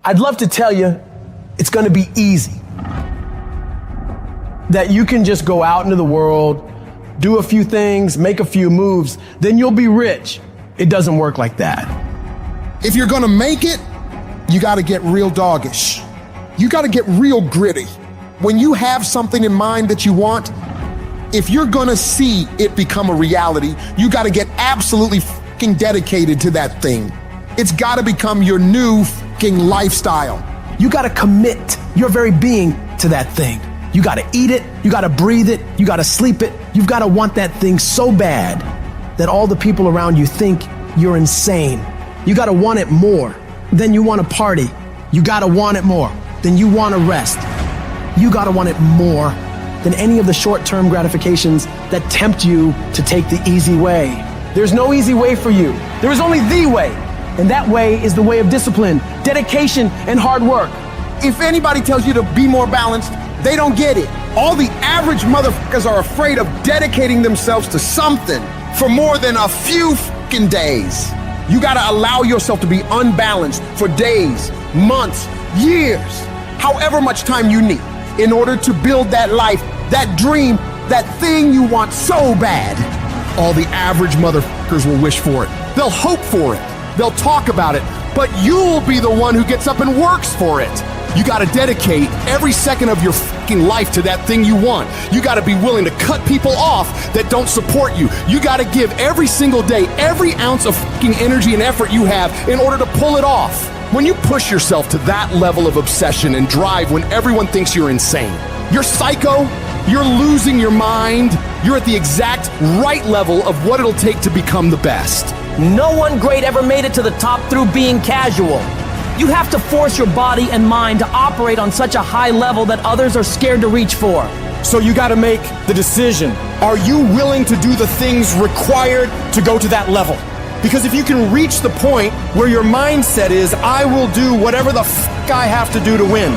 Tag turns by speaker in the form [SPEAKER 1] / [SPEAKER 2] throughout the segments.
[SPEAKER 1] I'd love to tell you it's going to be easy. That you can just go out into the world, do a few things, make a few moves, then you'll be rich. It doesn't work like that.
[SPEAKER 2] If you're gonna make it, you gotta get real doggish. You gotta get real gritty. When you have something in mind that you want, if you're gonna see it become a reality, you gotta get absolutely fucking dedicated to that thing. It's gotta become your new fucking lifestyle.
[SPEAKER 1] You gotta commit your very being to that thing. You gotta eat it, you gotta breathe it, you gotta sleep it. You've gotta want that thing so bad that all the people around you think you're insane. You gotta want it more than you want to party. You gotta want it more than you want to rest. You gotta want it more than any of the short-term gratifications that tempt you to take the easy way. There's no easy way for you. There is only the way. And that way is the way of discipline, dedication, and hard work.
[SPEAKER 2] If anybody tells you to be more balanced, they don't get it. All the average motherfuckers are afraid of dedicating themselves to something for more than a few fucking days. You gotta allow yourself to be unbalanced for days, months, years, however much time you need in order to build that life, that dream, that thing you want so bad. All the average motherfuckers will wish for it. They'll hope for it. They'll talk about it, but you'll be the one who gets up and works for it. You gotta dedicate every second of your fucking life to that thing you want. You gotta be willing to cut people off that don't support you. You gotta give every single day, every ounce of fucking energy and effort you have in order to pull it off. When you push yourself to that level of obsession and drive when everyone thinks you're insane, you're psycho, you're losing your mind, you're at the exact right level of what it'll take to become the best.
[SPEAKER 3] No one great ever made it to the top through being casual. You have to force your body and mind to operate on such a high level that others are scared to reach for.
[SPEAKER 4] So you gotta make the decision. Are you willing to do the things required to go to that level? Because if you can reach the point where your mindset is, I will do whatever the fuck I have to do to win,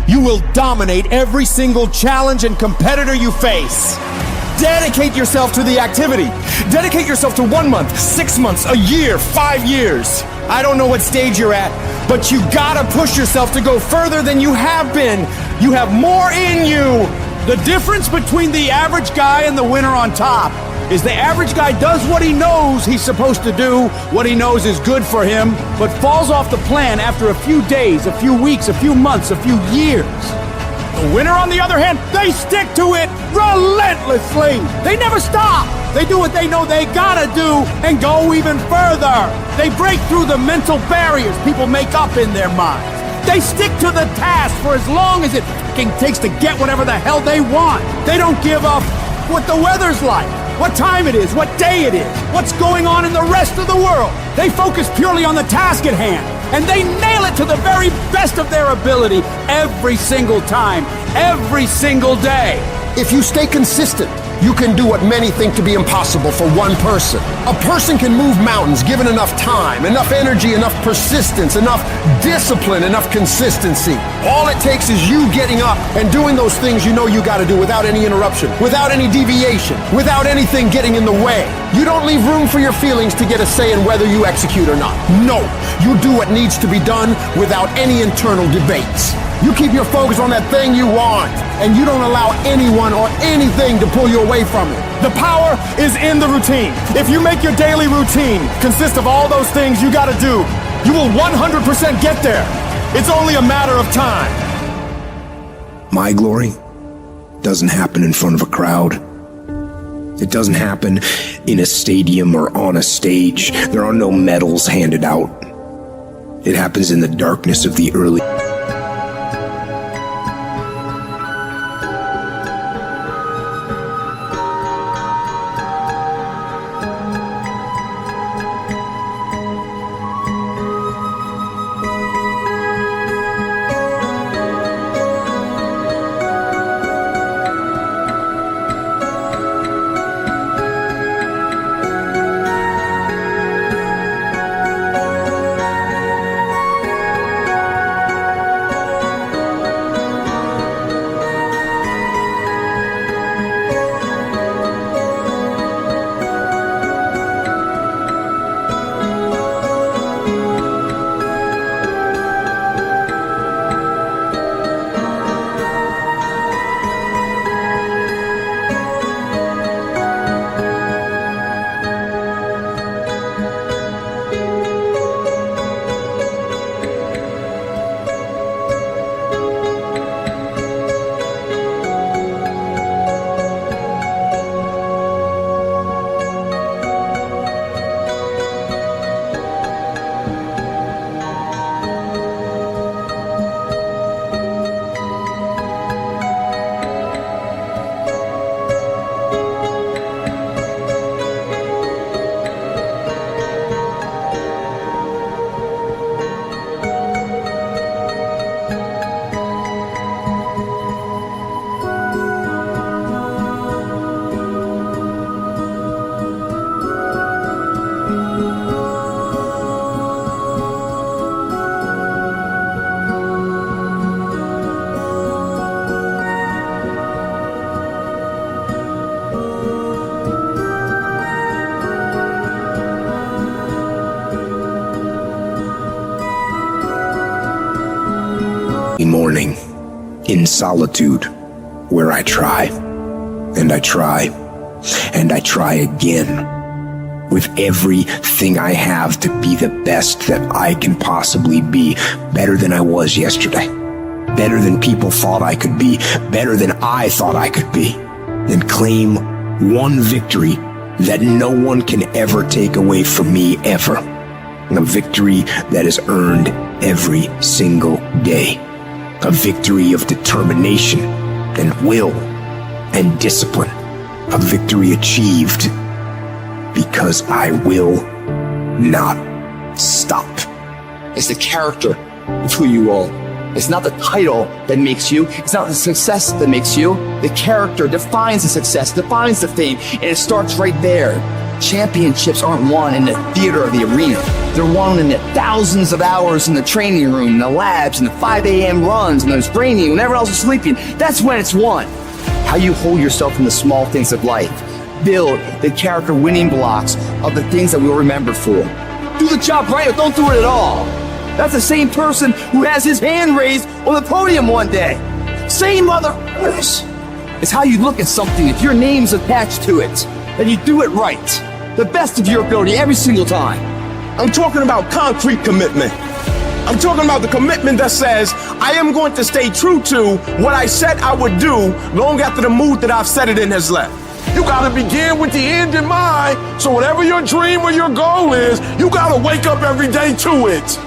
[SPEAKER 4] you will dominate every single challenge and competitor you face. Dedicate yourself to the activity. Dedicate yourself to 1 month, 6 months, a year, 5 years. I don't know what stage you're at, but you gotta push yourself to go further than you have been. You have more in you.
[SPEAKER 5] The difference between the average guy and the winner on top is the average guy does what he knows he's supposed to do, what he knows is good for him, but falls off the plan after a few days, a few weeks, a few months, a few years. The winner, on the other hand, they stick to it relentlessly. They never stop. They do what they know they gotta do and go even further. They break through the mental barriers people make up in their minds. They stick to the task for as long as it fucking takes to get whatever the hell they want. They don't give up what the weather's like, what time it is, what day it is, what's going on in the rest of the world. They focus purely on the task at hand, and they nail it to the very best of their ability every single time, every single day.
[SPEAKER 2] If you stay consistent, you can do what many think to be impossible for one person. A person can move mountains given enough time, enough energy, enough persistence, enough discipline, enough consistency. All it takes is you getting up and doing those things you know you gotta do without any interruption, without any deviation, without anything getting in the way. You don't leave room for your feelings to get a say in whether you execute or not. No, you do what needs to be done without any internal debates. You keep your focus on that thing you want, and you don't allow anyone or anything to pull you away from it.
[SPEAKER 4] The power is in the routine. If you make your daily routine consist of all those things you gotta do, you will 100% get there. It's only a matter of time.
[SPEAKER 6] My glory doesn't happen in front of a crowd. It doesn't happen in a stadium or on a stage. There are no medals handed out. It happens in the darkness of the early morning in solitude where I try and I try and I try again with everything I have to be the best that I can possibly be, better than I was yesterday, better than people thought I could be, better than I thought I could be, and claim one victory that no one can ever take away from me ever. A victory that is earned every single day. A victory of determination and will and discipline. A victory achieved because I will not stop.
[SPEAKER 7] It's the character of who you are. It's not the title that makes you. It's not the success that makes you. The character defines the success, defines the fame, and it starts right there. Championships aren't won in the theater or the arena. They're won in the thousands of hours in the training room, in the labs, in the 5 a.m. runs, and those training when everyone else is sleeping. That's when it's won. How you hold yourself in the small things of life. Build the character winning blocks of the things that we'll remember for. Do the job right or don't do it at all. That's the same person who has his hand raised on the podium one day. Same mother. It's how you look at something. If your name's attached to it, then you do it right. The best of your ability every single time.
[SPEAKER 8] I'm talking about concrete commitment. I'm talking about the commitment that says, I am going to stay true to what I said I would do long after the mood that I've set it in has left. You gotta begin with the end in mind, so whatever your dream or your goal is, you gotta wake up every day to it.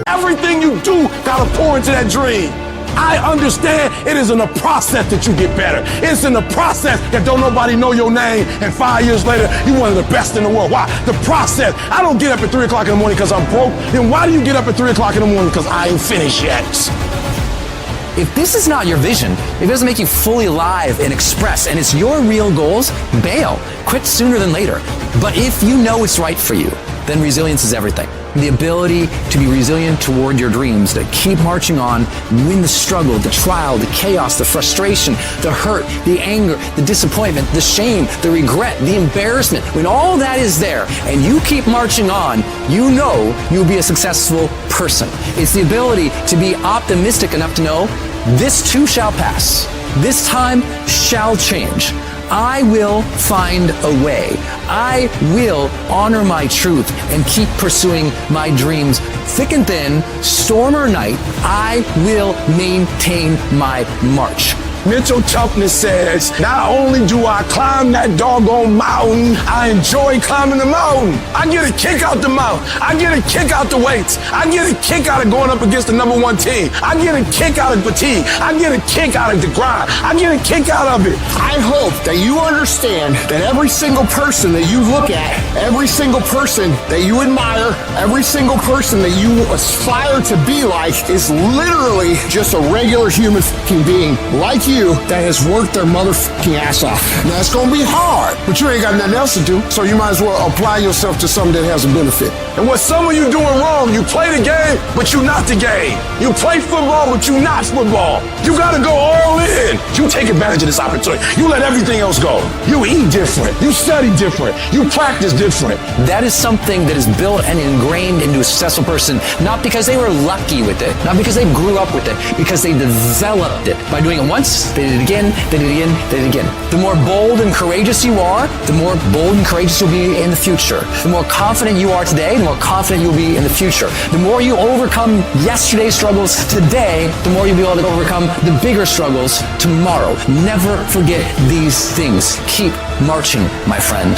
[SPEAKER 8] Everything you do gotta pour into that dream. I understand it is in the process that you get better. It's in the process that don't nobody know your name, and 5 years later, you're one of the best in the world. Why? The process. I don't get up at 3 o'clock in the morning because I'm broke. Then why do you get up at 3 o'clock in the morning? Because I ain't finished yet.
[SPEAKER 3] If this is not your vision, if it doesn't make you fully alive and express, and it's your real goals, bail. Quit sooner than later. But if you know it's right for you, then resilience is everything. The ability to be resilient toward your dreams, to keep marching on, win the struggle, the trial, the chaos, the frustration, the hurt, the anger, the disappointment, the shame, the regret, the embarrassment. When all that is there and you keep marching on, you know you'll be a successful person. It's the ability to be optimistic enough to know this too shall pass. This time shall change. I will find a way. I will honor my truth and keep pursuing my dreams. Thick and thin, storm or night, I will maintain my march.
[SPEAKER 8] Mental toughness says, not only do I climb that doggone mountain, I enjoy climbing the mountain. I get a kick out the mountain. I get a kick out the weights. I get a kick out of going up against the number one team. I get a kick out of fatigue. I get a kick out of the grind. I get a kick out of it.
[SPEAKER 2] I hope that you understand that every single person that you look at, every single person that you admire, every single person that you aspire to be like is literally just a regular human fucking being like you that has worked their motherfucking ass off. Now it's gonna be hard, but you ain't got nothing else to do, so you might as well apply yourself to something that has a benefit.
[SPEAKER 8] And what some of you doing wrong, you play the game, but you not the game. You play football, but you not football. You gotta go all in. You take advantage of this opportunity. You let everything else go. You eat different. You study different. You practice different.
[SPEAKER 3] That is something that is built and ingrained into a successful person, not because they were lucky with it, not because they grew up with it, because they developed it. By doing it once, they did it again, they did it again, they did it again. The more bold and courageous you are, the more bold and courageous you'll be in the future. The more confident you are today, the more confident you'll be in the future. The more you overcome yesterday's struggles today, the more you'll be able to overcome the bigger struggles tomorrow. Never forget these things. Keep marching, my friend.